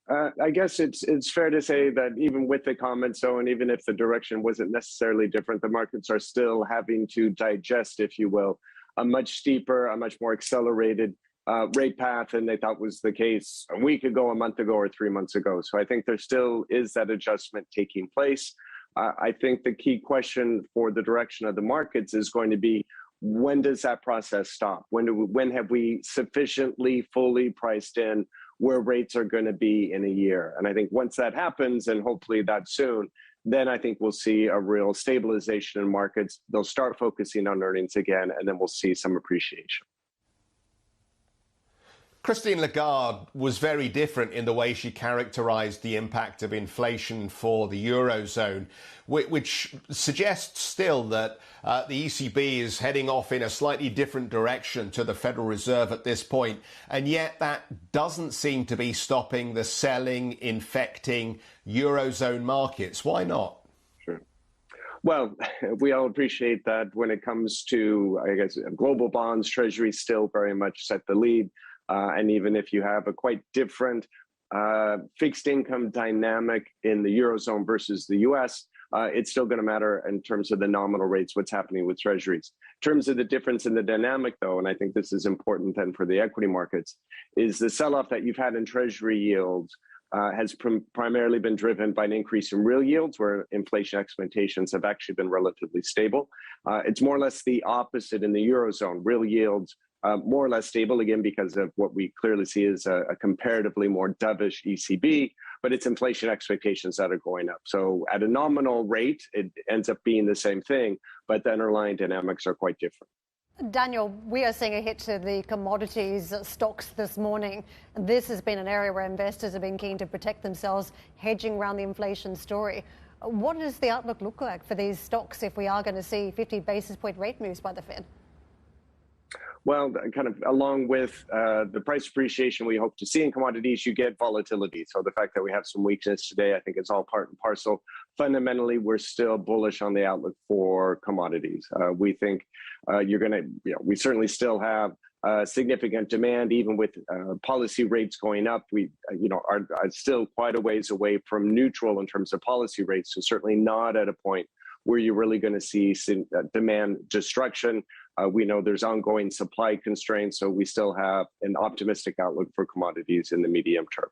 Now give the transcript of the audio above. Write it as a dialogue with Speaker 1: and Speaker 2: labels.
Speaker 1: I guess it's fair to say that even with the comments, though, and even if the direction wasn't necessarily different, the markets are still having to digest, if you will, a much steeper, a much more accelerated rate path than they thought was the case a week ago, a month ago, or 3 months ago. So I think there still is that adjustment taking place. I think the key question for the direction of the markets is going to be, when does that process stop? When have we sufficiently fully priced in where rates are going to be in a year? And I think once that happens, and hopefully that soon, then I think we'll see a real stabilization in markets. They'll start focusing on earnings again, and then we'll see some appreciation.
Speaker 2: Christine Lagarde was very different in the way she characterized the impact of inflation for the Eurozone, which suggests still that the ECB is heading off in a slightly different direction to the Federal Reserve at this point. And yet that doesn't seem to be stopping the selling, infecting Eurozone markets. Why not?
Speaker 1: Sure. Well, we all appreciate that when it comes to, I guess, global bonds, Treasuries still very much set the lead. And even if you have a quite different fixed income dynamic in the Eurozone versus the US, it's still going to matter in terms of the nominal rates, what's happening with Treasuries. In terms of the difference in the dynamic, though, and I think this is important then for the equity markets, is the sell-off that you've had in Treasury yields has primarily been driven by an increase in real yields, where inflation expectations have actually been relatively stable. It's more or less the opposite in the Eurozone. Real yields more or less stable, again, because of what we clearly see as a comparatively more dovish ECB, but it's inflation expectations that are going up. So at a nominal rate, it ends up being the same thing, but the underlying dynamics are quite different.
Speaker 3: Daniel, we are seeing a hit to the commodities stocks this morning. This has been an area where investors have been keen to protect themselves, hedging around the inflation story. What does the outlook look like for these stocks if we are going to see 50 basis point rate moves by the Fed?
Speaker 1: Well, kind of along with the price appreciation we hope to see in commodities, you get volatility. So the fact that we have some weakness today, I think it's all part and parcel. Fundamentally, we're still bullish on the outlook for commodities. We think we certainly still have significant demand, even with policy rates going up. We, are still quite a ways away from neutral in terms of policy rates. So certainly not at a point where you're really going to see demand destruction. We know there's ongoing supply constraints, so we still have an optimistic outlook for commodities in the medium term.